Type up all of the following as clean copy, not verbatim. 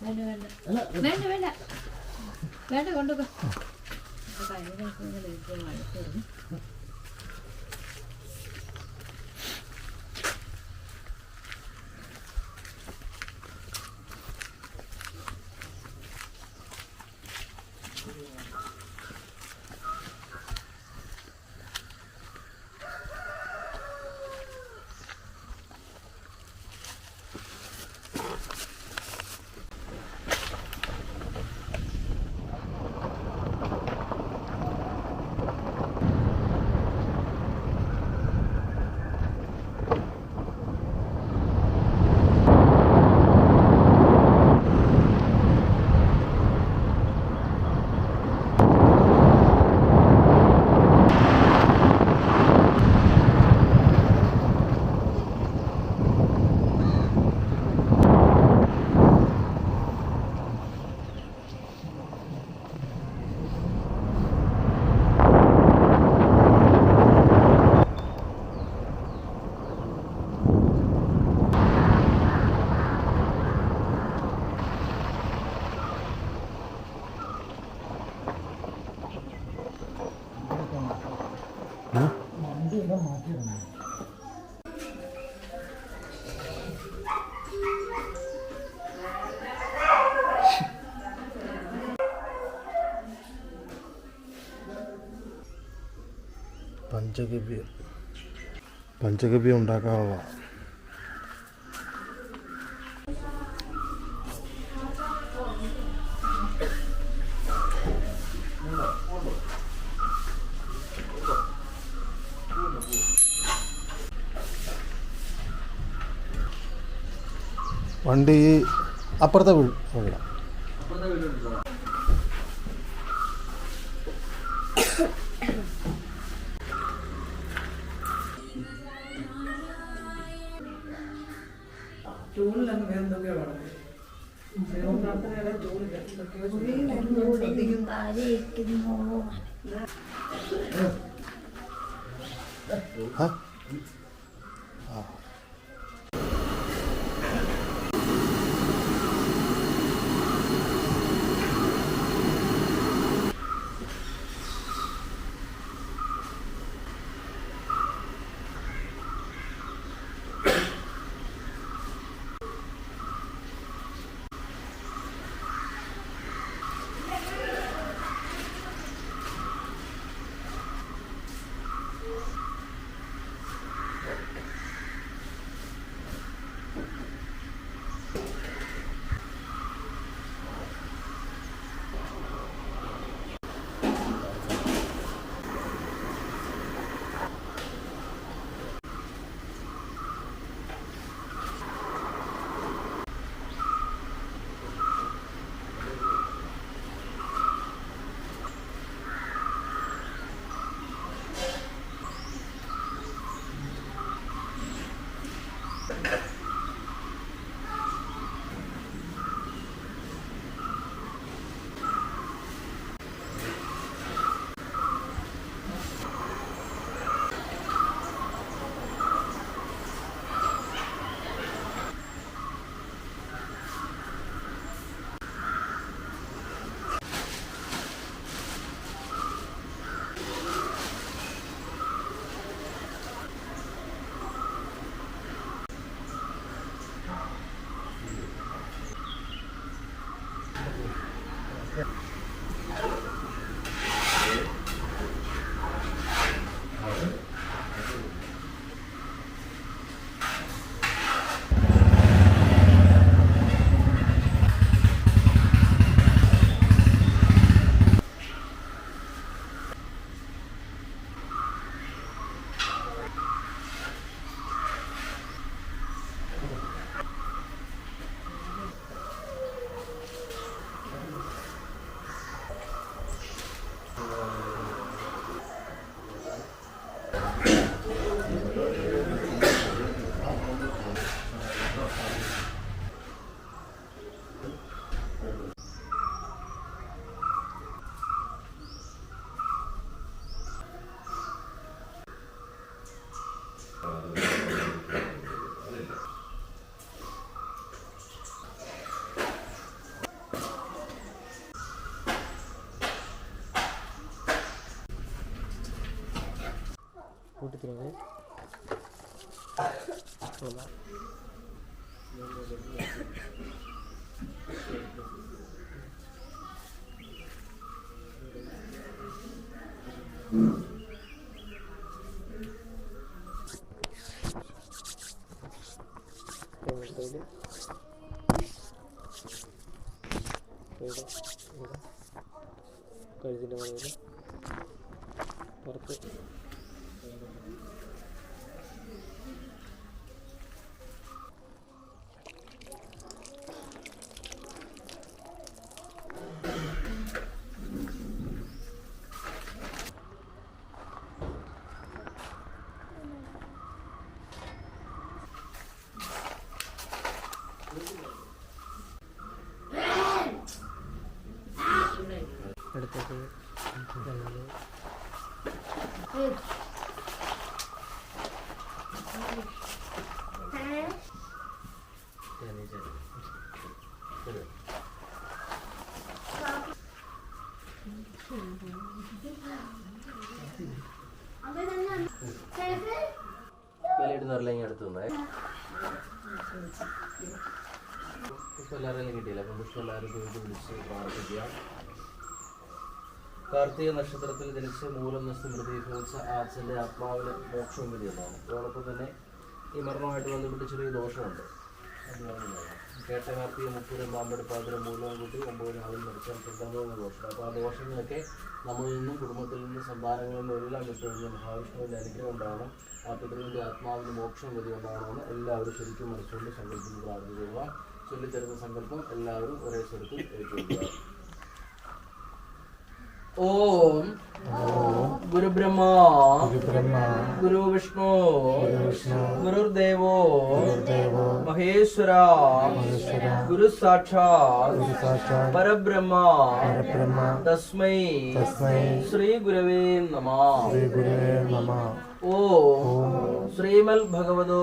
വേണ്ട വേണ്ട വേണ്ട കൊണ്ടുപോ. കഴിഞ്ഞ പഞ്ചഗവ്യ ഉണ്ടാക്കാനുള്ള വണ്ടി അപ്പുറത്തെ വീട്. കൂട്ടിത്തരേ കഴുത്തിൻ്റെ മണിയിൽ പുറത്ത് എടുത്തേക്ക് വിലയിടുന്നവരെല്ലാം ഇങ്ങനെ അടുത്ത് നിന്നേ. ഇപ്പം എല്ലാവരെല്ലാം കിട്ടിയില്ല. അപ്പം പുഷ്പം എല്ലാവരും വീട്ടിൽ വിളിച്ച് പ്രാർത്ഥിക്കുക. കാർത്തിക നക്ഷത്രത്തിൽ ജനിച്ച് മൂലം നഷ്ടം പ്രതീക്ഷിച്ച ആച്ചൻ്റെ ആത്മാവിന് മോക്ഷവും വിധിയെന്നാണ്. അതോടൊപ്പം തന്നെ ഈ മരണവുമായിട്ട് ബന്ധപ്പെട്ട് ചെറിയ ദോഷമുണ്ട്. കേട്ട കാർത്തിക മുപ്പൂരം പാമ്പെടുപ്പാതിര മൂലവും കൂട്ടി 9 നാളിൽ മരിച്ചാൽ തുടങ്ങുന്ന ദോഷം. അപ്പോൾ ആ ദോഷങ്ങളൊക്കെ നമ്മളിൽ നിന്നും കുടുംബത്തിൽ നിന്നും സന്താനങ്ങളിൽ നിന്നും എല്ലാം വിട്ടുകഴിഞ്ഞാൽ മഹാവിഷ്ണുവിൻ്റെ അനുഗ്രഹം ഉണ്ടാകണം. ആ പിതൃവിൻ്റെ ആത്മാവിന് മോക്ഷം വിധി ഉണ്ടാകണമെന്ന് എല്ലാവരും ശരിക്കും മനസ്സുകൊണ്ട് സങ്കല്പം പ്രാർത്ഥിക്കുക. ചൊല്ലിത്തരുന്ന സങ്കല്പം എല്ലാവരും ഒരേ സ്വരത്തിൽ ഏറ്റുകൊള്ളുക. ഓം ഗുരുബ്രഹ്മ ഗുരു വിഷ്ണു ഗുരുദേവോ മഹേശ്വര ഗുരു സാക്ഷാത് പരബ്രഹ്മ തസ്മൈ ശ്രീ ഗുരവേ നമഃ. ഓം ശ്രീമൽ ഭഗവതോ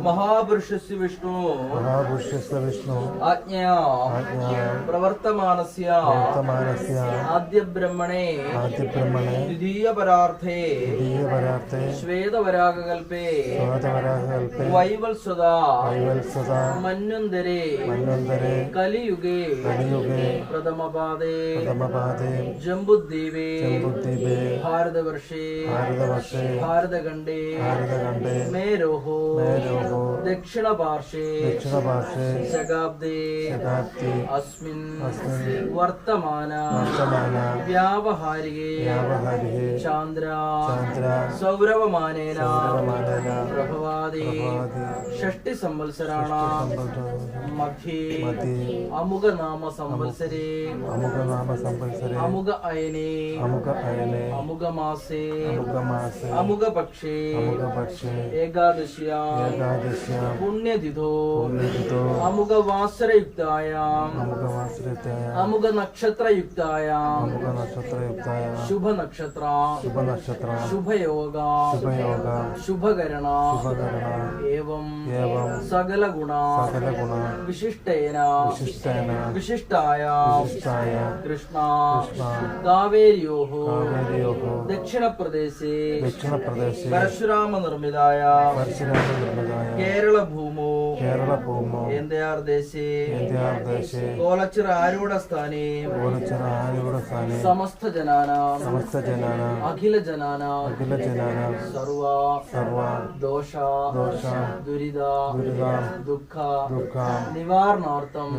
മഹാപുരുഷസ്യ വിഷ്ണു ആജ്ഞയാ പ്രവർത്തമാനസ്യ ആദ്യ ബ്രഹ്മണേ ദ്വിതീയ പരാർത്ഥേ ശ്വേതവരാഗകൽപേ വൈവത്സദാ മന്വന്തരേ കലിയുഗേ പ്രഥമപാദേ ജംബുദ്വീപേ ഭാരതവർഷേ ഭാരതഖണ്ഡേ മേരോഹോ ദക്ഷിണപാർശ്വേ ശതാബ്ദേ അസ്മിൻ വർത്തമാന വ്യാവഹാരികേ ചാന്ദ്ര സൗരവമാനേന പ്രഭവാദി ഷഷ്ടി സംവത്സരാണാം മധ്യേ അമുഖനാമ സംവത്സരേ അമുഖ അയനേ അമുഖമാസേ അമുഖപക്ഷേ ഏകാദശ്യാം പുണ്യതിഥോ അമുഖവാസരയുക്തായാം അമുഖനക്ഷത്രയുക്തായാം ശുഭനക്ഷത്ര ശുഭയോഗ ശുഭകരണ ഏവം സകലഗുണ വിശിഷ്ടേന വിശിഷ്ടായാം കൃഷ്ണ കാവേര്യോഃ ദക്ഷിണപ്രദേശേ പരശുരാമ നിർമ്മിതായ കേരള ഭൂമോ എൻആർ ദേശേ കോലച്ചിറ ആരൂഢ സ്ഥാനേ സമസ്ത ജനാനാം അഖില ജനാനാം സർവ ദോഷ ദുരിത ദുഃഖ നിവാരണാർത്ഥം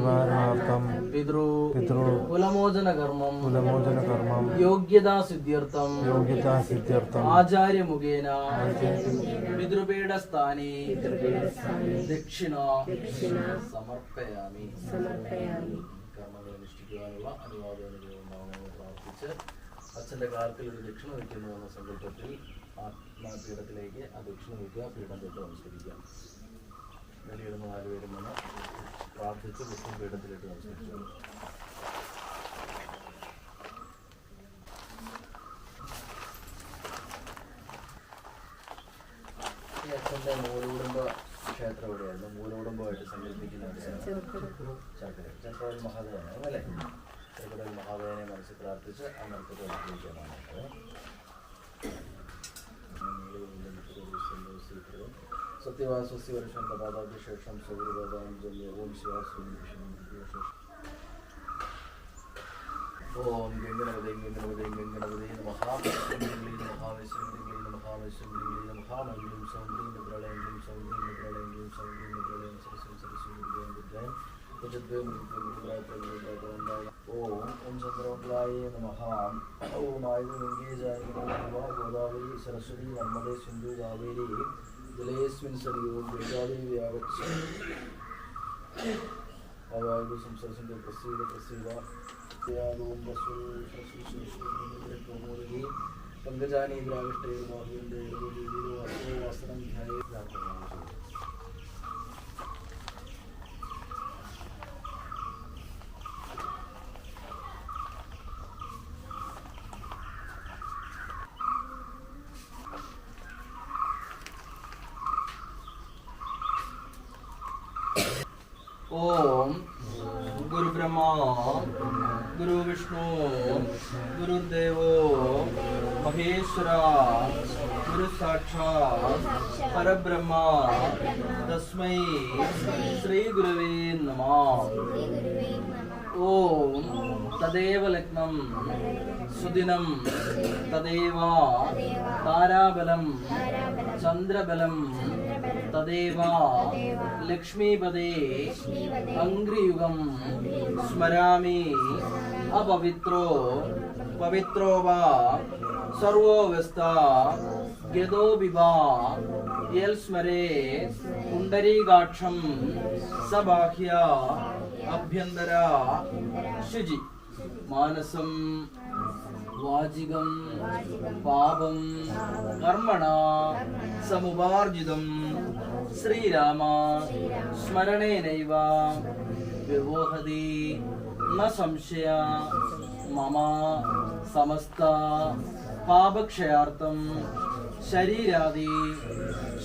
പിതൃ കുലമോചന കർമ്മം യോഗ്യതാ സിദ്ധ്യർത്ഥം ആചാര്യമുഖേന പിതൃപീഠസ്ഥാനേ ദക്ഷിണ സമർപ്പയാമി. കർമ്മങ്ങൾ അനുഷ്ഠിക്കുവാനുള്ള അനുവാദം പ്രാർത്ഥിച്ച് അച്ഛൻ്റെ കാലത്തിൽ ഒരു ദക്ഷിണ വയ്ക്കുന്നു എന്ന സങ്കല്പത്തിൽ പീഠത്തിലേക്ക് ആ ദക്ഷിണ വയ്ക്കുക. പീഠം തൊട്ട് നമസ്കരിക്കാം. വെളിയിടുന്ന 4 പേരും വന്ന് പ്രാർത്ഥിച്ച് പുഷ്പം പീഠത്തിലിട്ട് നമസ്കരിച്ചു. അച്ഛൻ്റെ മൂലകുടുംബ ക്ഷേത്രം എവിടെയായിരുന്നു? മൂലകുടുംബമായിട്ട് സങ്കല്പിക്കുന്ന ചക്രവർത്തി മഹാദേവനാണ് അല്ലേ? ചക്രവർത്തി മഹാദേവനെ മനസ്സിൽ പ്രാർത്ഥിച്ച് ആ നൃത്തത്തെ അനുഗ്രഹിക്കാനാണ്. സത്യവാസസ്യ വർഷം പാദാഭിശേഷം സൗരപാദാം ഓം ശിവാസ്വം ഓം ഗംഗണപതേ ഗംഗണപതേ ഗംഗണപതേ മഹാമഹാമഹാമഹാമഹാമംഗളം സൗന്ദര്യം പ്രളയം സൗന്ദര്യം പ്രളയം സൗന്ദര്യം പ്രളയം സരസ്വം സരസ്വം ഓം ഓം ചന്ദ്രമംഗളായ നമഃ ഓം ആയുധഗംഗേജായ നമഃ ഗോദാവരി സരസ്വതി നർമ്മദേ സിന്ധു കാവേരി ജലേസ്മിൻ സരിയോം ഗംഗാദേവി ആഗച്ഛ അവായു സംസരസിന്റെ പ്രസീദ പ്രസീദ ഓം വസു പ്രസൂഷി പങ്കജാനി ദ്രാവിഷ്ടേ മോഹിന്റെ വസ്ത്രം ധ്യായ ओम गुरु ब्रह्मा गुरु विष्णु गुरुदेव महेश्वरा गुरु साक्षात् परब्रह्मा तस्मै श्री गुरुवे नमः। ओम तदेव लग्नं सुदिनं तदेव ताराबलं चंद्रबलं तदेव लक्ष्मीपदे अंग्रियुगं स्मरामि अपवित्रो पवित्रो वा सर्वोऽवस्था यदो विवा यल्स्मरे पुंडरीकाक्षं सबाह्य अभ्यंतरा शुचि मानसं वाजिगं पापं कर्मणा समुपार्जितं श्रीराम स्मरणेनैव विवोहति न संशय मम समस्त पापक्षयार्थं शरीरादि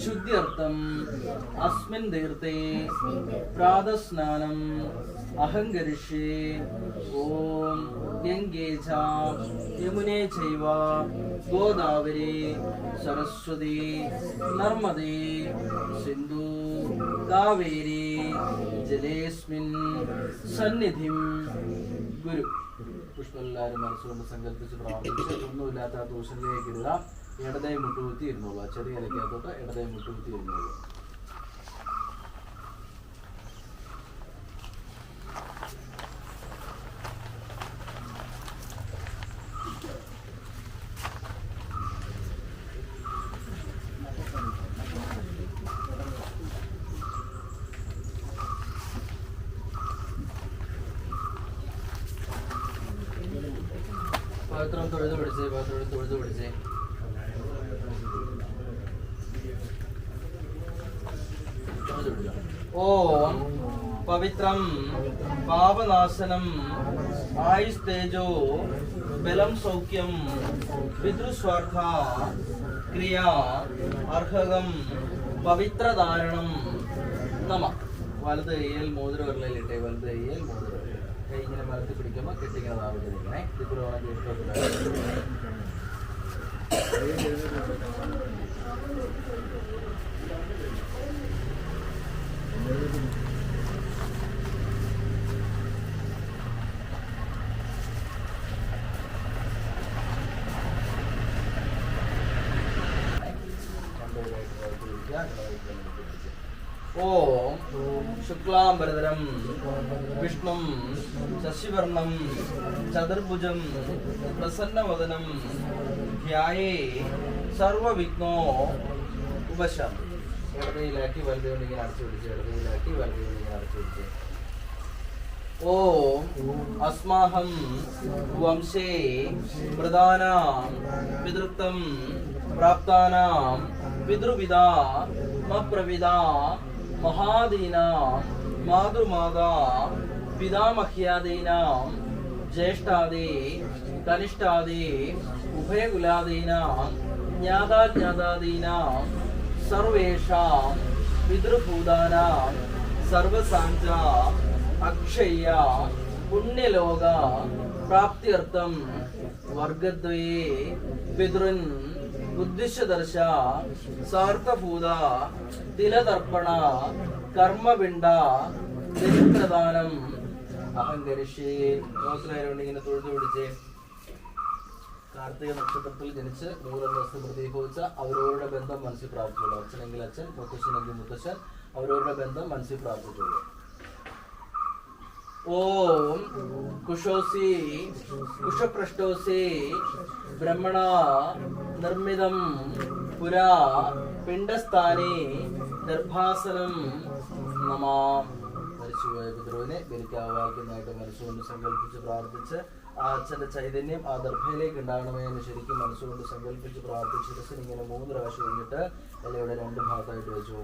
शुद्ध्यर्थम् अस्मिन् तीर्थे प्रातस्नानम् अहं करिष्ये। ओम गंगे च यमुने चैव गोदावरी सरस्वती नर्मदे सिंधु कावेरी जलेस्मिन् सन्निधिं गुरु പുഷ്പമെല്ലാവരും മനസ്സുകൊണ്ട് സങ്കല്പിച്ച് പ്രാർത്ഥിച്ച് ഒന്നുമില്ലാത്ത ദോഷങ്ങളിലേക്ക് ഇടുക. ഇടതേ മുട്ടുകുത്തി ഇരുന്നോളൂ. ചെറിയ ഇലക്കകത്തോട്ട് ഇടതേ മുട്ടുകുത്തി ഇരുന്നോളൂ. പാത്രം തൊഴുതു പിടിച്ചേ, പാത്രം തൊഴുതു പിടിച്ചേ. ഓം പവിത്രം പാപനാശനം ആയുസ്തേജോ ബലം സൗഖ്യം പിതൃസ്വാർത്ഥ ക്രിയ അർഹകം പവിത്രധാരണം നമ. വലത് കയ്യിൽ മോതിരവിരലിട്ടെ, വലത് കയ്യിൽ മോതിരവിരൽ. കൈ ഇങ്ങനെ മലത്തി പിടിക്കുമ്പോൾ കെട്ടിങ്ങനെ താഴ്ന്നിരിക്കണേ. ओम शुक्लांबरधरं विष्णुं शशिवर्णं चतुर्भुजं प्रसन्नवदनं ध्याये सर्वविघ्नो उपशान्ति. ഇടതയിലാക്കി വലതുകൊണ്ടിങ്ങനെ അടച്ചു പിടിച്ച്, ഇടതയിലാക്കി വലതുകൊണ്ടിങ്ങനെ അടച്ചു പിടിച്ച്. ഓം അസ്മാഹം വംശേ പ്രധാനാം പിതൃത്വം പ്രാപ്താനാം പിതൃപിതാ മപ്രപിതാ മഹാദീനാം മാതൃമാതാ പിതാമഹ്യാദീനാം ജ്യേഷ്ഠാദി കനിഷ്ഠാദി ഉഭയകുലാദീനാം ജ്ഞാതാജ്ഞാതാദീനാം സർവേഷാം പിതൃഭൂതാനാം സർവസാഞ്ച അക്ഷയ പുണ്യലോക പ്രാപ്ത്യർത്ഥം വർഗദ്വയേ പിതൃൻ ഉദ്ദിശ്യ ദർശ സാർത്ഥഭൂത തിലതർപ്പണ കർമ്മപിണ്ഡ ബലിപ്രദാനം അഹങ്കരിഷേ. മോശമായതുകൊണ്ട് ഇങ്ങനെ തൊഴുതു പിടിച്ചേ. കാർത്തിക നക്ഷത്രത്തിൽ ജനിച്ച് മൂലം പ്രതിഭവിച്ച അവരവരുടെ ബന്ധം മനസ്സിൽ പ്രാർത്ഥിച്ചുള്ളൂ. അച്ഛനെങ്കിൽ അച്ഛൻ, മുത്തശ്ശനെങ്കിൽ മുത്തശ്ശൻ, അവരവരുടെ ബന്ധം മനസ്സിൽ പ്രാർത്ഥിച്ചുള്ളൂ. ഓം കുശോസി കുശപൃഷ്ടോസി ബ്രഹ്മണ നിർമ്മിതം പുരാ പിണ്ഡസ്ഥാനി നിർഭാസനം നമാ. മരിച്ചുപോയ പിതൃവിനെ ബലിക്കാവാക്കുന്നതായിട്ട് മനസ്സുകൊണ്ട് സങ്കല്പിച്ച് പ്രാർത്ഥിച്ച് ആ അച്ഛന്റെ ചൈതന്യം ആ ദർഭയിലേക്ക് ഉണ്ടാകണമേ എന്ന് ശരിക്കും മനസ്സുകൊണ്ട് സങ്കല്പിച്ച് പ്രാർത്ഥിച്ച് ശിരസിന് ഇങ്ങനെ 3 പ്രാവശ്യം കഴിഞ്ഞിട്ട് ഇലയുടെ 2 ഭാഗത്തായിട്ട് വെച്ചു.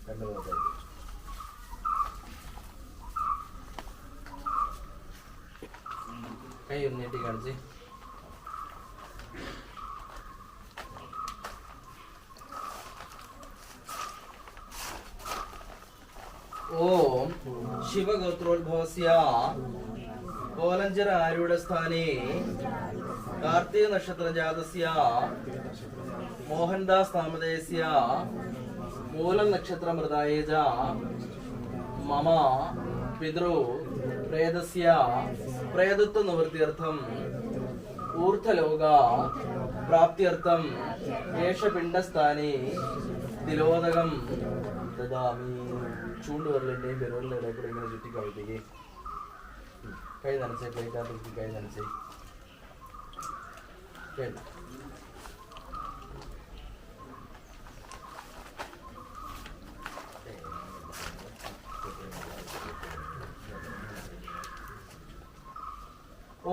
2 ഭാഗത്തായിട്ട് വെച്ചു. കൈ ഒന്ന് നീട്ടി കാണിച്ച്. ഓം ശിവഗോത്രോദ്ഭവസ്യ കോലഞ്ചര ആരൂഢസ്ഥാനേ കാർത്തിക നക്ഷത്ര ജാതസ്യ മോഹൻദാസ് നാമധേയസ്യ മൂലം നക്ഷത്ര മൃതായേജ മമ പിതൃ പ്രേതസ്യ പ്രേതത്വ നിവൃത്തിയർത്ഥം ഊർധ്വലോക പ്രാപ്ത്യർത്ഥം ഏഷ പിണ്ഡസ്ഥാനേ തിലോദകം ദദാമി. ചൂണ്ടുവരലിന്റെയും പെരുവരലിന്റെ ഇടയിൽ കൂടെ ഇങ്ങനെ ചുറ്റി കവിപ്പിക്കേ. കൈ നനച്ചേ. പ്ലേറ്റാക്കി കൈ നനച്ചേ.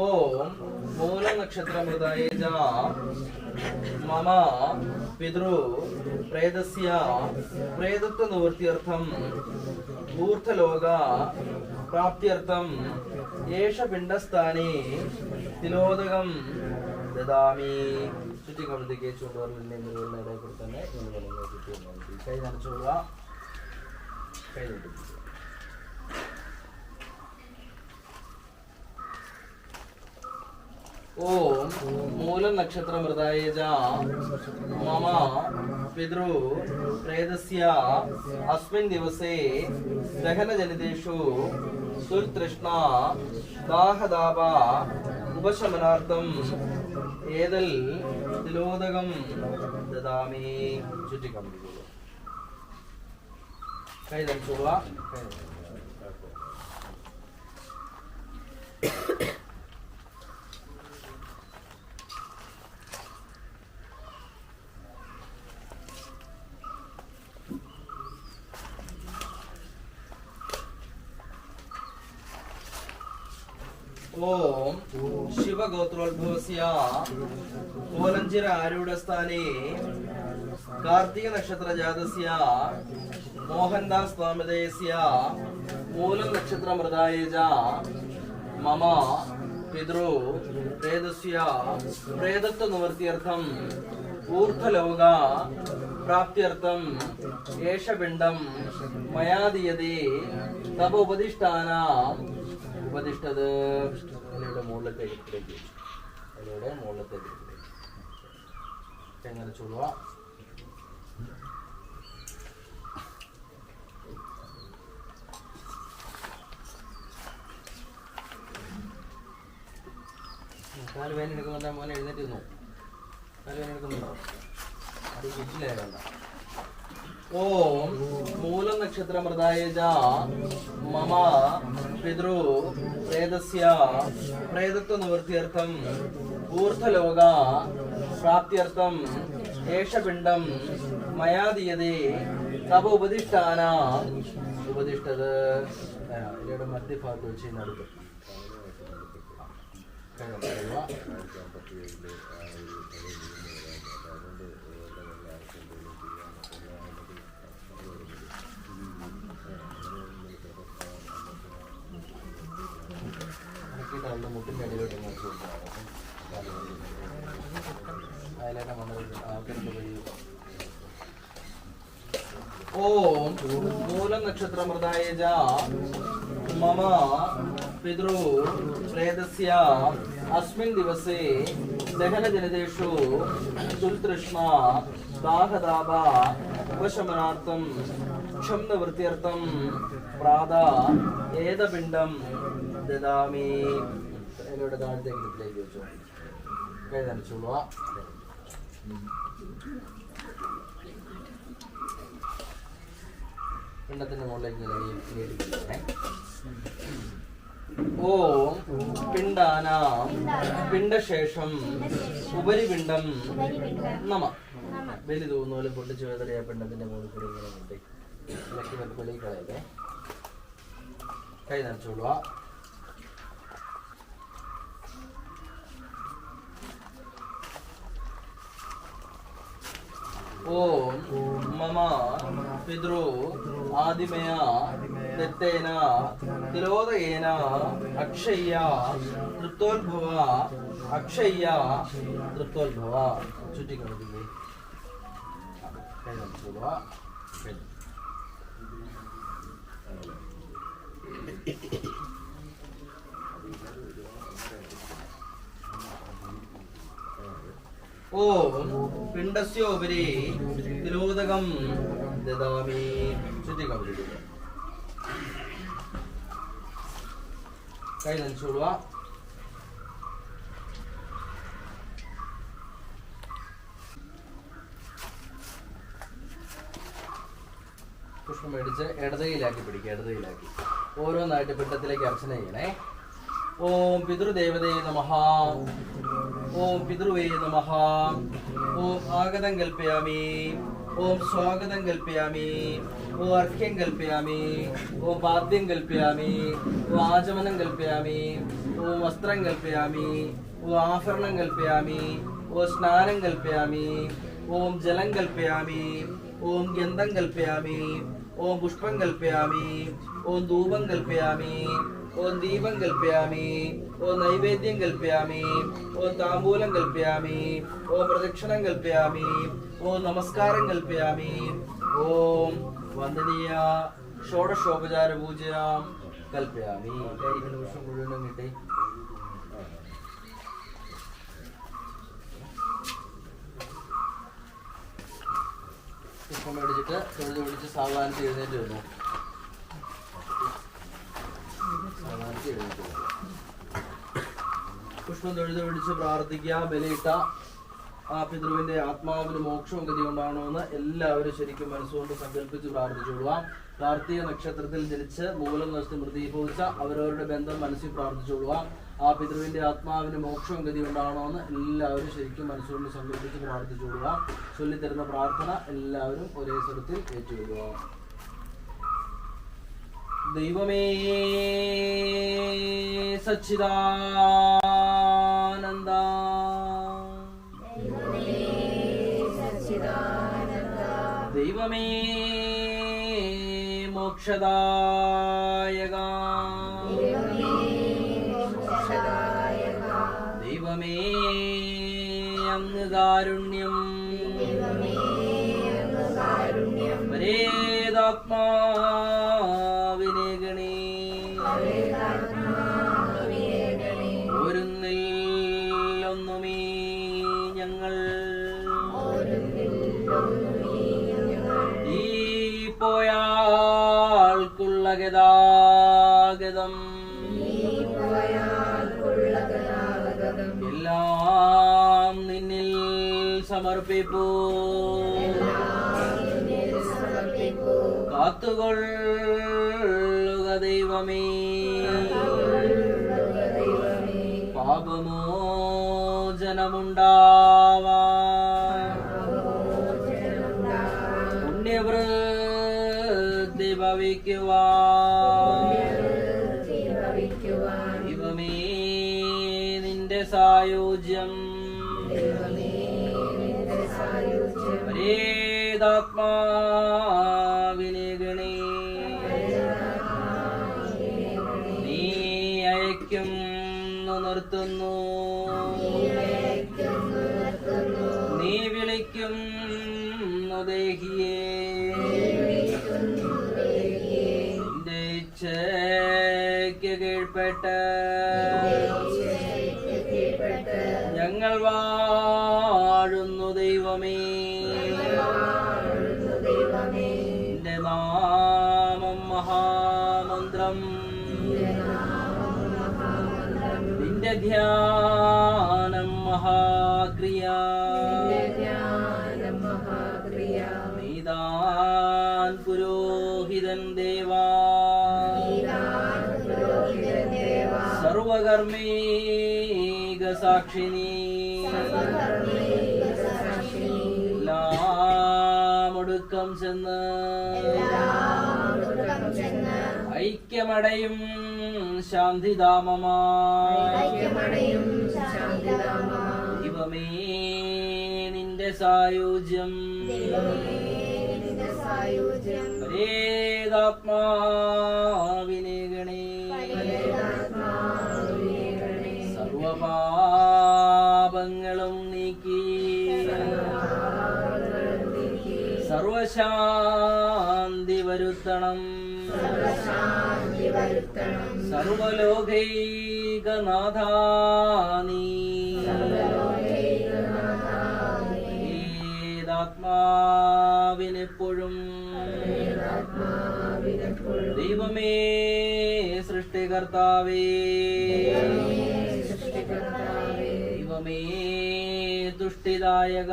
ഓം മൂലം നക്ഷത്ര മൃതായേജ മമ പിതൃ പ്രേതസ്യ പ്രേതത്വ നിവൃത്തിയർത്ഥം ഊർധ്വലോക പ്രാപ്ത്യർത്ഥം ഏഷ പിണ്ഡസ്ഥാനേ തിലോദകം ദദാമി. ചുറ്റി കവിതയ്ക്ക് ചൂണ്ടുവരലിന്റെ മുറിവുകളുടെ ഇടയിൽ കൂടി തന്നെ ചുറ്റി കൈ നനച്ചോളുക. കൈ നീട്ടി. ഓം മൂലം നക്ഷത്ര മൃതായേജ മമ പിതൃ പ്രേതസ്യ അസ്മിൻ ദിവസേ ദഹനജനിതേഷു സുൽതൃഷ്ണ ദാഹദാപ ഉപശമനാർത്ഥം ഏതൽ തിലോദകം ദദാമി. ചുറ്റിക്കമ്പിക്കുക. കൈ നനച്ചോളുക. ഓം ശിവഗോത്രോദ്ഭവസ്യ കോലഞ്ചിര ആരൂഢസ്ഥാനേ കാർത്തിക നക്ഷത്ര ജാതസ്യ മോഹൻദാസ് നാമധേയസ്യ മൂലം നക്ഷത്ര മൃതായേജ മമ പിതൃ പ്രേതസ്യ പ്രേതത്വ നിവൃത്തിയർത്ഥം ഊർധ്വലോക പ്രാപ്ത്യർത്ഥം ഏഷ പിണ്ഡം മയാ ദീയതേ തപ ഉപദിഷ്ടാനാം. ഉപദിഷ്ടത് ഇലയുടെ മുകളിലത്തേക്ക് ഇലയുടെ മുകളിലത്തേക്ക് എങ്ങനെ ചൂടുക. കാല് വേന എടുക്കുന്നുണ്ടോ മോനെ? എഴുന്നേറ്റ് നിന്നു. കാല് വേന എടുക്കുന്നുണ്ടോ? അത് വീട്ടിലായതുകൊണ്ട. ഓം മൂലം നക്ഷത്ര മൃതായേജ മമ പിതൃ പ്രേതസ്യ പ്രേതത്വ നിവൃത്തിയർത്ഥം ഊർധ്വലോക പ്രാപ്ത്യർത്ഥം ഏഷ പിണ്ഡം മയാ ദീയതേ തപ ഉപദിഷ്ടാനാം. ഉപദിഷ്ടത് ഇലയുടെ മധ്യഭാഗത്ത് വെച്ച് നടുക്ക്. മുട്ടിൻ്റെ അടിയിലോട്ട് നോക്കി അതിലേക്കാ ഓം മൂലം നക്ഷത്ര മൃതായേജ മമ പിതൃ പ്രേതസ്യ अस्मिन् दिवसे दहनजनितेषु दुर्तृष्णा दाहदाभ उपशमनार्थं क्षम्नवृत्त्यर्थं प्रातः ഏതപിണ്ഡം ദദാമി. എന്നോട് താഴത്തേക്ക് ലിപ്പിലേക്ക് വെച്ചു കൈ നനച്ചോളുക. പിണ്ടത്തിന്റെ മുകളിലേക്ക് നീട്ടിപ്പിടിക്കണേ. ഓം പിണ്ടാനാം പിണ്ടശേഷം ഉപരിപിണ്ഡം നമ. ബലി തോന്നുപോലെ പൊട്ടിച്ചു വേദറിയ പിണ്ടത്തിന്റെ മുകളിൽ കൂടി ഇങ്ങനെ നീട്ടി ഇലക്കി വെളിയിൽ കളയല്ലേ. കൈ നനച്ചോളുക. ഓം മമ പിതൃ ആദിമയ ദത്തേന തിലോദയേന അക്ഷയ്യ തൃപ്തോത്ഭവ അക്ഷയ്യ തൃപ്തോത്ഭവ. ചുറ്റിക്കളഞ്ഞു ഓം പിണ്ടസ്യോപരി തിലോദകം ദദാമി. ചുറ്റിക്കളഞ്ഞു കൈ നനച്ചോളുക. പുഷ്പം മേടിച്ച് ഇടതയിലാക്കി പിടിക്കുക. ഇടതയിലാക്കി ഓരോന്നായിട്ട് പിണ്ടത്തിലേക്ക് അർച്ചന ചെയ്യണേ. ഓം പിതൃദേവതേ നമഃ. ഓം പിതൃവേ നമഃ. ഓം ആഗതം കൽപ്പയാമി. ഓം സ്വാഗതം കൽപ്പയാമി. ഓം അർഘ്യം കൽപ്പയാമി. ഓം പാദ്യം കൽപ്പയാമി. ഓം ആചമനം കൽപ്പയാമി. ഓം വസ്ത്രം കൽപ്പയാമി. ഓം ആഭരണം കൽപ്പയാമി. ഓം സ്നാനം കൽപ്പയാമി. ഓം ജലം കൽപ്പയാമി. ഓം ഗന്ധം കൽപ്പയാമി. ഓം പുഷ്പം കൽപ്പയാമി. ഓം ധൂപം കൽപ്പയാമി. ഓം ദീപം കൽപ്പയാമി. ഓം നൈവേദ്യം കൽപ്പയാമി. ഓം താംബൂലം കൽപ്പയാമി. ഓം പ്രദക്ഷിണം കൽപ്പയാമി. ഓം നമസ്കാരം കൽപ്പയാമി. ഓം വന്ദനീയ ഷോഡശോപചാര പൂജയാം കൽപ്പയാമി. കൈകൊണ്ട് പുഷ്പം മുഴുവനും കിട്ടി. പുഷ്പം മേടിച്ചിട്ട് തൊഴുത് പിടിച്ച് സാവധാനത്തിൽ എഴുന്നേറ്റ് വന്നു. പുഷ്പം തൊഴുത് പിടിച്ച് പ്രാർത്ഥിക്കുക. ബലിയിട്ട ആ പിതൃവിന്റെ ആത്മാവിന് മോക്ഷവും ഗതി കൊണ്ടാണോന്ന് എല്ലാവരും ശരിക്കും മനസ്സുകൊണ്ട് സങ്കല്പിച്ച് പ്രാർത്ഥിച്ചുകൊള്ളുക. കാർത്തിക നക്ഷത്രത്തിൽ ജനിച്ച് മൂലം നഷ്ടം പ്രതിഭവിച്ച അവരവരുടെ ബന്ധം മനസ്സിൽ പ്രാർത്ഥിച്ചുകൊള്ളുക. ആ പിതൃവിന്റെ ആത്മാവിന് മോക്ഷവും ഗതി കൊണ്ടാണോന്ന് എല്ലാവരും ശരിക്കും മനസ്സുകൊണ്ട് സങ്കല്പിച്ച് പ്രാർത്ഥിച്ചുകൊള്ളുക. ചൊല്ലിത്തരുന്ന പ്രാർത്ഥന എല്ലാവരും ഒരേ സ്വരത്തിൽ ഏറ്റുകൊള്ളുക. ദൈവമേ സച്ചിദാനന്ദ, ദൈവമേ മോക്ഷദായക, ദൈവമേ അങ്ങ് കാരുണ്യം, പരേതാത്മാവിനെ ഗണേ, ഒരുന്നില്ലൊന്നുമേ ഞങ്ങൾ ഈ പോയാൾക്കുള്ള ഗതാഗതം എല്ലാം നിന്നിൽ സമർപ്പിപ്പൂ. കാത്തുകൊള്ളുക ദൈവമേ, പാപമോചനമുണ്ടാവാൻ പുണ്യവൃദ്ധി ഭവിക്കുവാൻ ദൈവമേ നിന്റെ സായുജ്യം, പരേതാത്മാവിനെ ഗണേ, നീ അയക്കുന്നു നിർത്തുന്നു, നീ വിളിക്കുന്നു ദേഹിയേ, നിന്റെ ഇച്ഛയ്ക്ക് കീഴ്പ്പെട്ട് ദൈവമേ നിന്റെ നാമം മഹാമന്ത്രം നിന്റെ ധ്യാനം മഹാക്രിയ നീതാൻ പുരോഹിതൻ ദേവാ സർവകർമ്മീക സാക്ഷിണീ എല്ലാമൊടുക്കം ചെന്ന് ഐക്യമടയും ശാന്തിധാമമായി ദൈവമേ നിന്റെ സായുജ്യം പരേതാത്മാവിനെ ഗണേ സർവപാപങ്ങളും നീക്കി സർവശാന്തി വരുത്തണം സർവലോകൈകനാഥാ നീ ഏതാത്മാവിനെപ്പോഴും ദൈവമേ സൃഷ്ടികർത്താവേ ദൈവമേ തുഷ്ടിദായക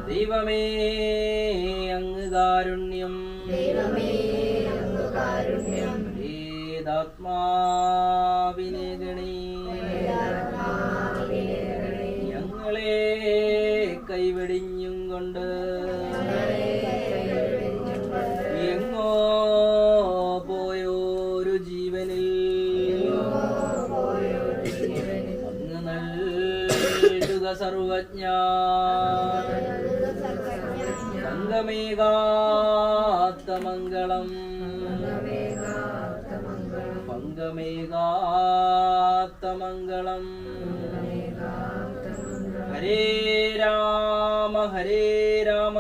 ദൈവമേ അങ്ങ് കാരുണ്യം ഏതാത്മാവിനെ ഗണേ ഞങ്ങളെ കൈവെടിഞ്ഞും കൊണ്ട് എങ്ങോ പോയൊരു ജീവനിൽ അങ്ങ് നൽകുക സർവജ്ഞ പങ്കമേകാത്ത മംഗളം പങ്കമേകാത്ത മംഗളം ഹരേ രാമ രാമ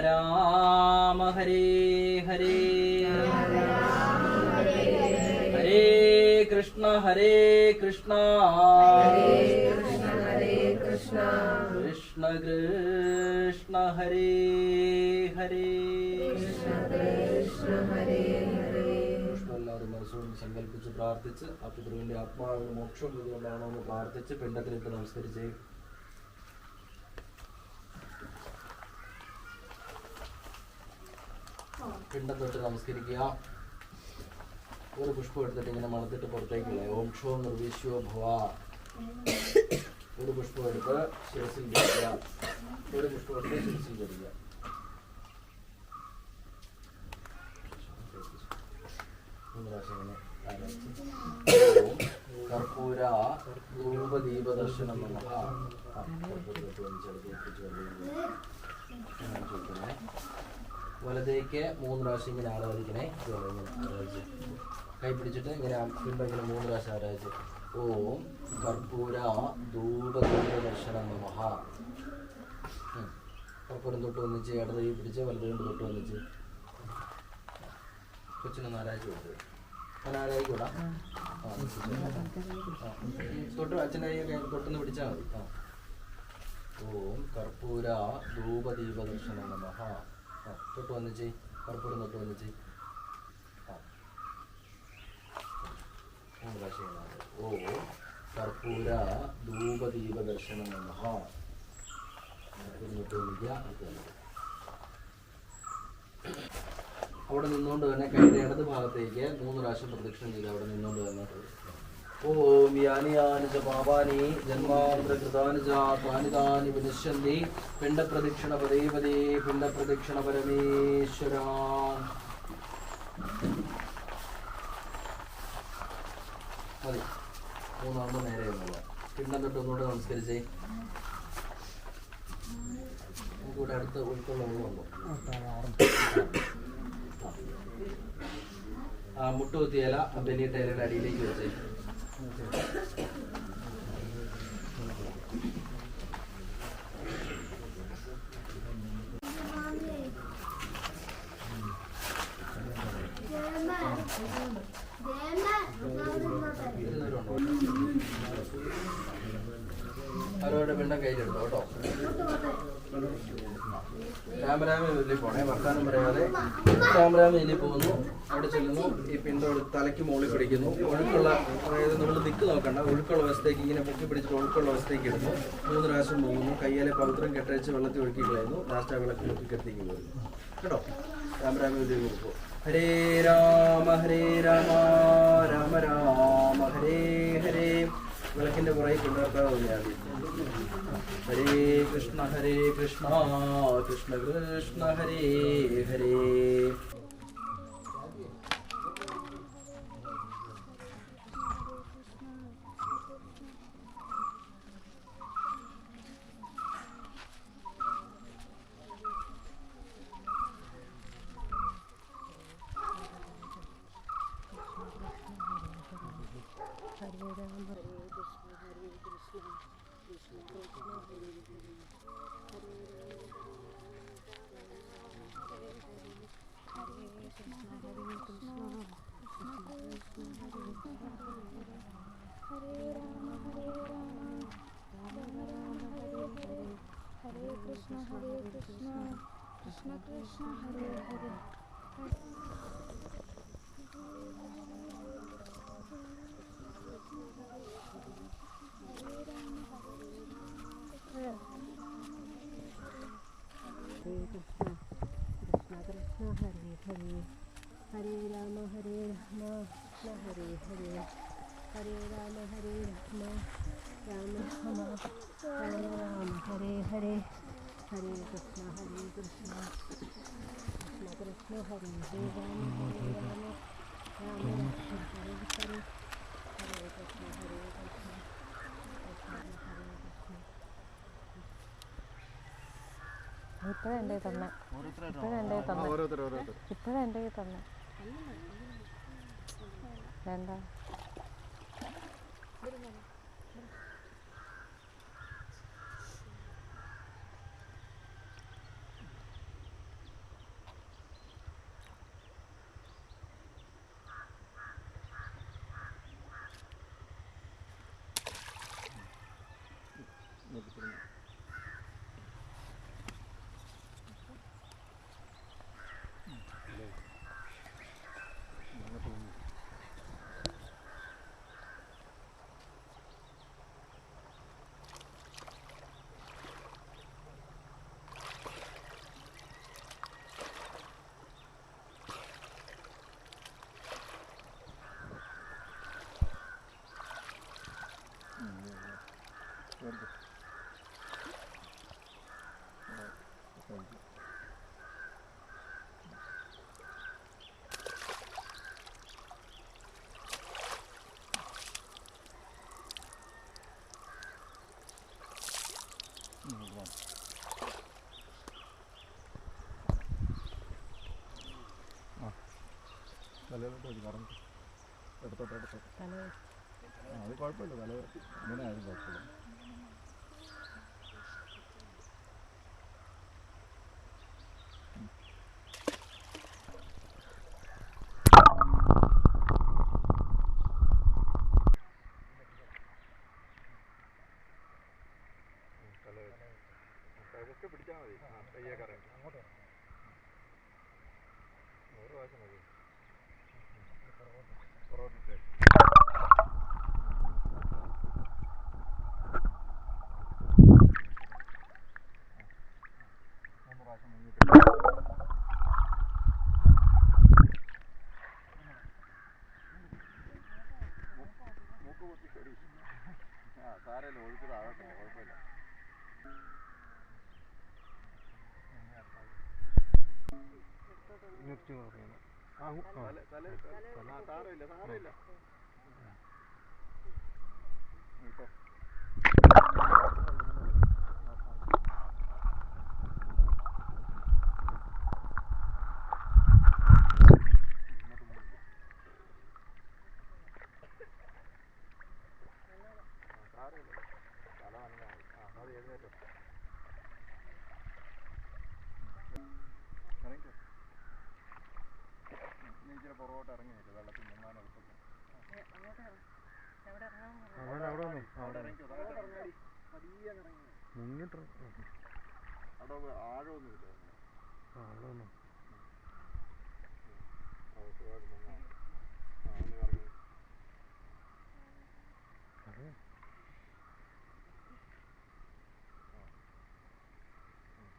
രാമ ഹരേ ഹരേ ഹരേ കൃഷ്ണ കൃഷ്ണ കൃഷ്ണ ഹരേ ഹരേ എല്ലാവരും മനസ്സുകൊണ്ട് സങ്കല്പിച്ച് പ്രാർത്ഥിച്ച് ആ പിതൃവിന്റെ ആത്മാവിന് മോക്ഷം ഇതുകൊണ്ടാണോ എന്ന് പ്രാർത്ഥിച്ച് പിണ്ടത്തിലിട്ട് നമസ്കരിച്ചേ. പിണ്ടം തൊട്ട് നമസ്കരിക്കുക. ഒരു പുഷ്പം എടുത്തിട്ട് ഇങ്ങനെ മണത്തിട്ട് പുറത്തേക്കില്ല. ഓം ക്ഷോ നിർവിശ്വോ ഭവ. ഒരു പുഷ്പം എടുത്ത് ശിരസിൽ ധരിക്കുക. ഒരു പുഷ്പം എടുത്ത് ശിരസിൽ ധരിക്കുക. കർപ്പൂര ധൂപദീപ ദർശനം വലതേക്ക് 3 പ്രാവശ്യം ഇങ്ങനെ ആരാധിക്കണേ. കൈ പിടിച്ചിട്ട് ഇങ്ങനെ പിണ്ടം ഇങ്ങനെ 3 പ്രാവശ്യം ആരാധിച്ച് ഓം കർപ്പൂര ധൂപദീപ ദർശനം നമഃ. കർപ്പൂരം തൊട്ട് ഒന്നിച്ച് ഇടത് കൈ പിടിച്ച് വലത് കൊണ്ട് തൊട്ട് ഒന്നിച്ച് കൊച്ചിനൊന്ന് ആരാധിച്ച് കൊടുത്തത്. അങ്ങനെ ആരാധിക്കൂടാ. തൊട്ട് അച്ഛൻ്റെ കൈ തൊട്ടൊന്ന് പിടിച്ചാൽ മതി. ഓം കർപ്പൂര ധൂപദീപ ദർശനം നമഃ. തൊട്ട് വന്നിച്ച് കർപ്പൂരം തൊട്ട് വന്നിച്ച് ഓം കർപ്പൂര ധൂപദീപ ദർശനം നമഃ. തൊട്ട് വന്നിക്കുക. അവിടെ നിന്നുകൊണ്ട് തന്നെ കൈയുടെ ഇടത് ഭാഗത്തേക്ക് 3 പ്രാവശ്യം പ്രദക്ഷിണം ചെയ്ത് അവിടെ നിന്നുകൊണ്ട് തന്നെ ഓം യാനി യാനി ച പാപാനി ജന്മാന്തരകൃതാനി ച താനി താനി വിനശ്യന്തി പിണ്ടപ്രദക്ഷിണ പദേ പദേ പിണ്ടപ്രദക്ഷിണ പരമേശ്വര. മതി. 3 നേരെ എന്നുള്ള പിണ്ടം തൊട്ട് ഒന്നുകൂടെ നമസ്കരിച്ചേ. നമുക്കിവിടെ അടുത്ത് ഉൾക്കൊള്ള ഉള്ളൂ. മുട്ടുകുത്തിയില ബലിയുടെ ഇലയുടെ അടിയിലേക്ക് വെച്ചേ. ഇരുന്നൂറുണ്ടോ? ഒരെണ്ണം കയ്യിലെടുത്തു കേട്ടോ. രാമരാമ വലിയ പോണേ, വർത്താനം പറയാതെ രാമരാമ വലിയ പോകുന്നു. അവിടെ ചെല്ലുന്നു, ഈ പിണ്ടം തലയ്ക്ക് മുകളിൽ പിടിക്കുന്നു. ഒഴുക്കുള്ള, അതായത് നമ്മൾ ദിക്ക് നോക്കണ്ട, ഒഴുക്കുള്ള വശത്തേക്ക് ഇങ്ങനെ പൊക്കി പിടിച്ചിട്ട് ഒഴുക്കുള്ള വശത്തേക്ക് ഇടുന്നു. 3 പ്രാവശ്യം പോകുന്നു. കയ്യിലെ പവിത്രം കെട്ടഴിച്ച് വെള്ളത്തിൽ ഒഴുക്കി കളയുന്നു. ലാസ്റ്റ് ആ വിളക്ക് നോക്കി കെട്ടിക്ക് പോകുന്നു കേട്ടോ. രാമരാമ വലിയ കൊടുക്കും. ഹരേ രാമ രാമ രാമ ഹരേ ഹരേ. വിളക്കിന്റെ പുറകെ കൊണ്ടുവരത്താതെ തോന്നിയാൽ ഹരേ കൃഷ്ണ കൃഷ്ണ കൃഷ്ണ ഹരേ ഹരേ. ഇപ്പോഴെൻ്റെ തന്നെ വേണ്ട. എടുത്തോട്ടെ അത് കുഴപ്പമില്ല. തല ഇങ്ങനെ ആയാലും കുഴപ്പമില്ല. പിടിച്ചാൽ മതി. കയ്യെ കറങ്ങി 100 പ്രാവശ്യം മതി. പുറകോട്ടിട്ട് മൂക്ക് കുത്തി ശരി. സാരമില്ല, ഒഴുക്ക് താഴോട്ടെ, കുഴപ്പമില്ല. സാരമില്ല സാരമില്ല കേട്ടോ. സാരമില്ല, തല നനഞ്ഞാൽ മതി. അത് എഴുന്നേറ്റോ, ഇറങ്ങിക്കോ. നീ ഇച്ചിരി പുറകോട്ട് ഇറങ്ങിയില്ല, വെള്ളത്തിൽ മുങ്ങാൻ എളുപ്പത്തിൽ. അവിടെ ഇറങ്ങിക്കോ, താഴോട്ട് ഇറങ്ങാടി, പതിയെ ഇറങ്ങി. മുങ്ങിട്ട് അവിടെ ആഴമൊന്നുമില്ല. ആളൊന്നും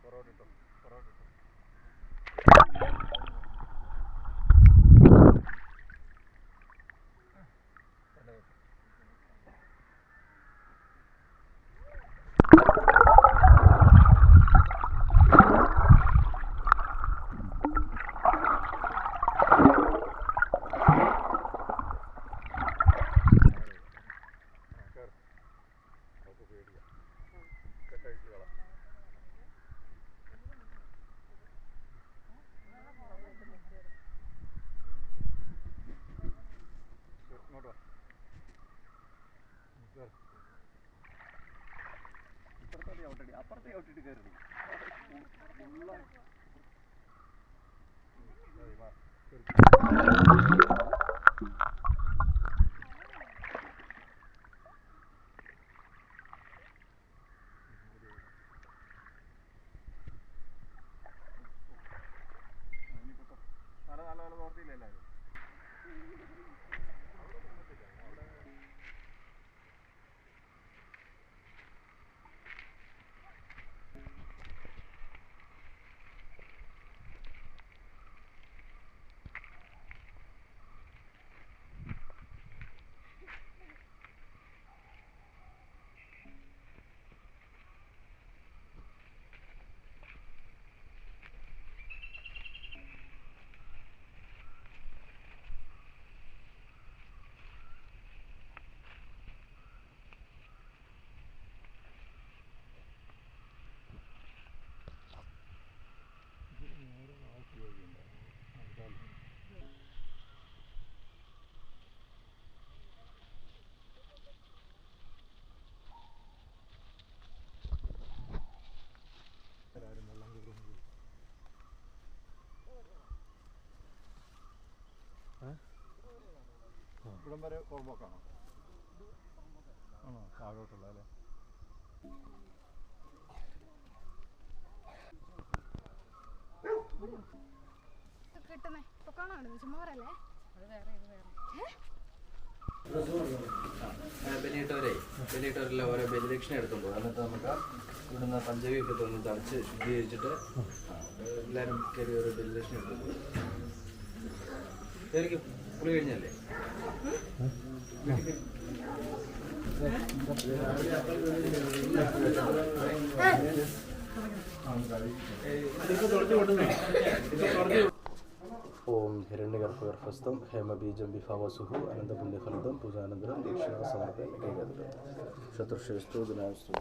പൊറോട്ടിട്ടോ പൊറോട്ടിട്ടോ അപ്പുറത്തെ ഔട്ടിട്ട് കയറി നല്ല നല്ല തോർത്തിയില്ലല്ലോ. ഇവിടം വരെ ഓർമ്മക്കാണോ? ആണോ താഴോട്ടുള്ള അല്ലേ? കിട്ടുന്നേ പൊക്കോണോ ചുമ്മാറല്ലേ ബലിയിട്ടവരെല്ലാം ഓരോ ബലിദക്ഷിണ എടുത്തുകൊണ്ട് പോകും. എന്നിട്ട് നമുക്ക് ഇവിടുന്ന് പഞ്ചവിയൊക്കെ തന്ന് തളിച്ച് ശുദ്ധീകരിച്ചിട്ട് എല്ലാവരും കയറി ഒരു ബലിദക്ഷിണ എടുത്തുകൊണ്ട് പോകും. ശരിക്കും പുളി കഴിഞ്ഞല്ലേ? ഓം ഹിരണ്യഗർഭഗർഭസ്ഥം ഹേമബീജം വിഭാവസുഹു അനന്തപുണ്യഫലദം പൂജാനന്തരം ദക്ഷിണാസമർപ്പണം ശത്രുശ്രേഷ്ഠോ ദിനാസ്തു.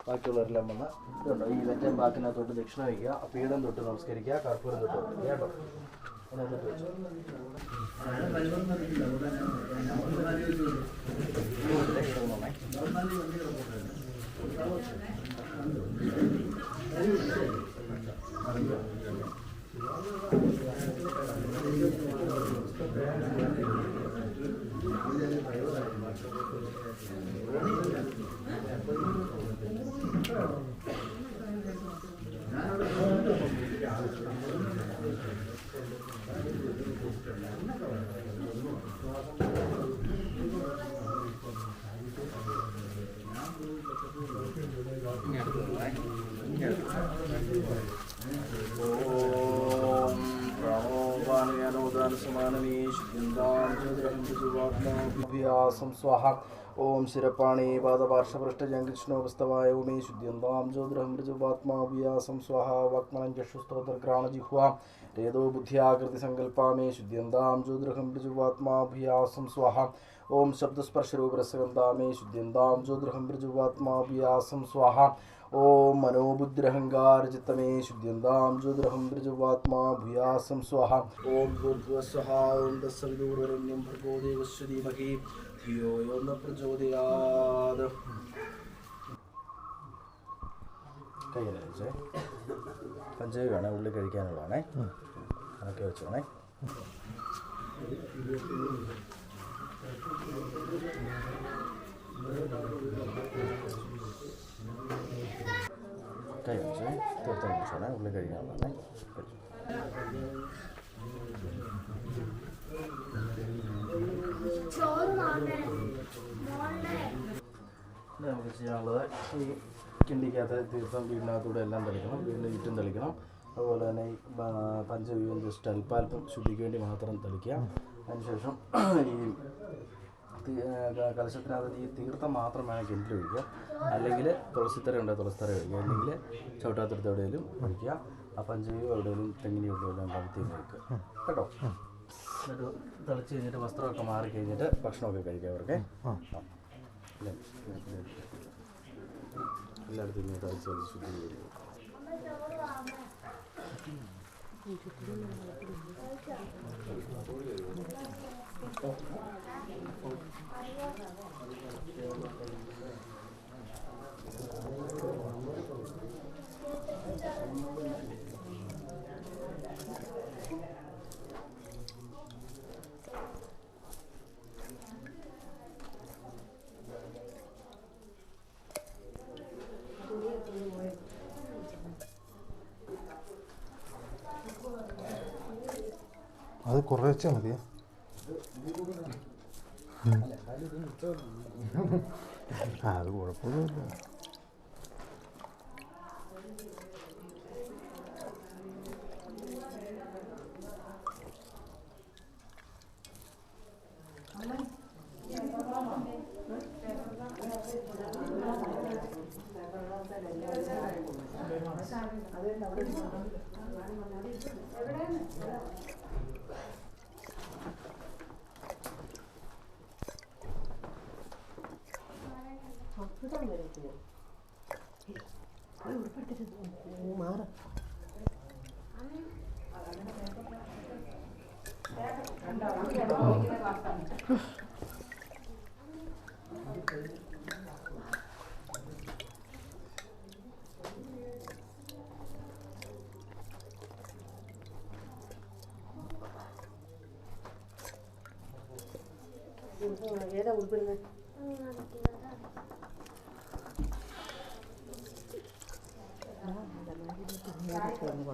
ബാക്കിയുള്ളവരെല്ലാം വന്ന് ഇതുണ്ടോ ഈ വെറ്റൻ ബാക്കിനകത്തോട്ട് ദക്ഷിണ വയ്ക്കുക, പീഠം തൊട്ട് നമസ്കരിക്കുക, കർപ്പൂരം തൊട്ട് വയ്ക്കുക കേട്ടോ. അതിനകത്തോട്ട് വെച്ചു സ്വാഹ. ഓം ശിരപ്പാണി പാദപാർശ്വപൃഷ്ടജംഗൃഷ്ണോപസ്തവായ ഉമേ ശുദ്ധ്യന്താം ജ്യോതിരഹം ഋജുവാത്മാഭ്യാസം സ്വാഹ. വാക്മനം ചക്ഷുസ്തോത്രഘ്രാണജിഹ്വാം രേതോ ബുദ്ധ്യാകൃതി സങ്കല്പാമേ ശുദ്ധ്യന്താം ജ്യോതിരഹം ഋജുവാത്മാഭ്യാസം സ്വാഹ. ഓം ശബ്ദസ്പർശരൂപരസഗന്ധാമേ ശുദ്ധ്യന്താം ജ്യോതിരഹം ഋജുവാത്മാഭ്യാസം സ്വാഹ. ഓം മനോബുദ്ധിരഹങ്കാരചിത്തമേ ശുദ്ധ്യന്താം ജ്യോതിരഹം ഋജുവാത്മാഭ്യാസം സ്വാഹ. ഓം ഭൂർഭുവസ്വഹ. ഓം തത്സവിതുർവരണ്യം ഭർഗോ ദേവസ്യ ധീമഹി ധിയോ യോ ന പ്രചോദയാത്. കയ്യല്ലേ വെച്ചേ പഞ്ചായമാണ് ഉള്ളിൽ കഴിക്കാനുള്ളതാണേ. അതൊക്കെ വെച്ചോണേ. കൈ വെച്ചേ തീർത്തും വെച്ചോണേ ഉള്ളിൽ കഴിക്കാവുന്നേ. നമുക്ക് ചെയ്യാനുള്ളത് ഈ കിണ്ടിക്കകത്ത് തീർത്ഥം വീടിനകത്തൂടെ എല്ലാം തെളിക്കണം, വീടിന് ചുറ്റും തെളിക്കണം. അതുപോലെ തന്നെ ഈ പഞ്ചവ്യൂഹം ജസ്റ്റ് അല്പാൽപ്പം ശുദ്ധിക്ക് വേണ്ടി മാത്രം തെളിക്കുക. അതിനുശേഷം ഈ കലശത്തിനകത്ത് ഈ തീർത്ഥം മാത്രം വേണം കിണറ്റിൽ ഒഴിക്കുക. അല്ലെങ്കിൽ തുളസിത്തറ ഉണ്ടെങ്കിൽ തുളസിത്തറ ഒഴിക്കുക, അല്ലെങ്കിൽ ചവിട്ടാത്തരത്ത് എവിടെയെങ്കിലും ഒഴിക്കുക. ആ പഞ്ചവ്യൂഹം എവിടെയെങ്കിലും തെങ്ങിനി എവിടെയെല്ലാം കടത്തി വയ്ക്കുക കേട്ടോ. എന്നിട്ട് തിളച്ച് കഴിഞ്ഞിട്ട് വസ്ത്രമൊക്കെ മാറി കഴിഞ്ഞിട്ട് ഭക്ഷണമൊക്കെ കഴിക്കുക അവർക്ക്. എല്ലായിടത്തും ഇങ്ങനെ തളിച്ച് ശുദ്ധി ചെയ്യുക. അത് കുറേച്ചാൽ മതിയാ. അത് കുഴപ്പമൊന്നുമില്ല. ഏതാ ഉൾപ്പെടുന്നത്?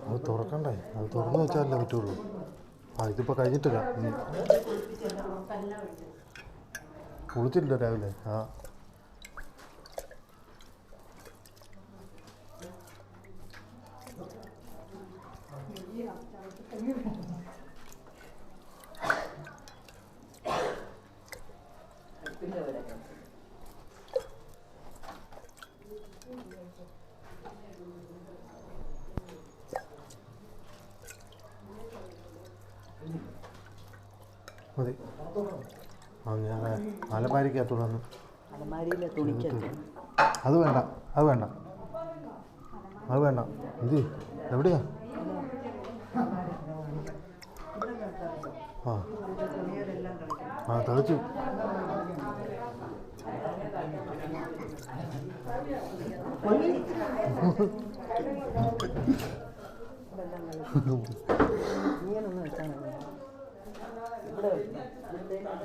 അത് തുറക്കണ്ടേ? അത് തുറന്നു വെച്ചാലല്ലേ പറ്റുള്ളൂ. ആ ഇതിപ്പോൾ കഴിഞ്ഞിട്ടില്ല. കുളിച്ചിട്ടില്ല രാവിലെ. ആ മതി. ആ ഞാൻ അലമാരിക്കകത്തുള്ളന്ന് അത് വേണ്ട, അത് വേണ്ട, അത് വേണ്ട. ഇത് എവിടെയാ? ആ ആ തെളിച്ചു.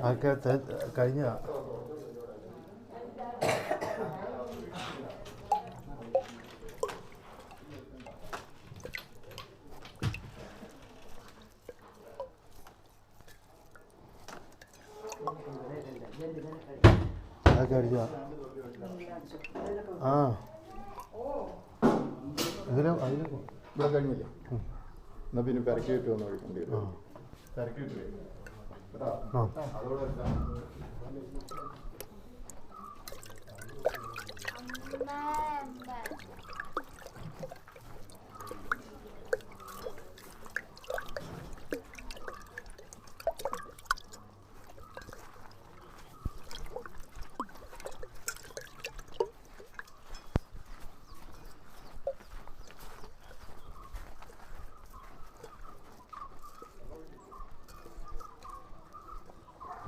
അതൊക്കെ കഴിഞ്ഞ അതൊക്കെ അടിച്ച ആ ഇതിലും അതിലും ഇവിടെ കഴിഞ്ഞില്ലേ? എന്നാൽ പിന്നെ പെരക്കി വിട്ട് വന്ന് കഴിക്കേണ്ടി വരും. പെരക്കി വിട്ട് അതോടെ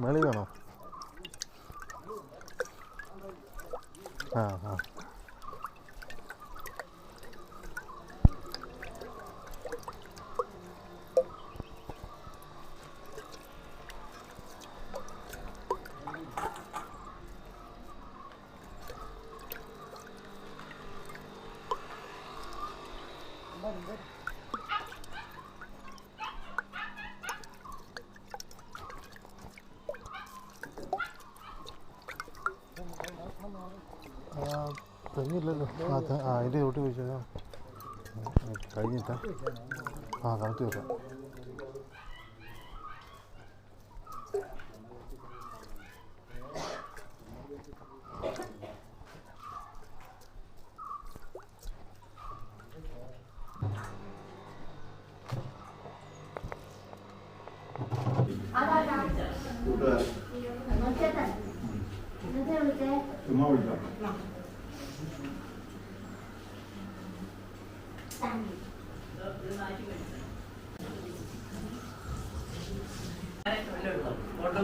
മേളി വേണോ? ആ ആ തെങ്ങില്ലല്ലോ അതിൻ്റെ ചോട്ടി വെച്ചാൽ കഴിഞ്ഞിട്ടാ കമത്തി വെക്കാം. ചുമ്മാ വിളിക്കാം. ഓട്ടോ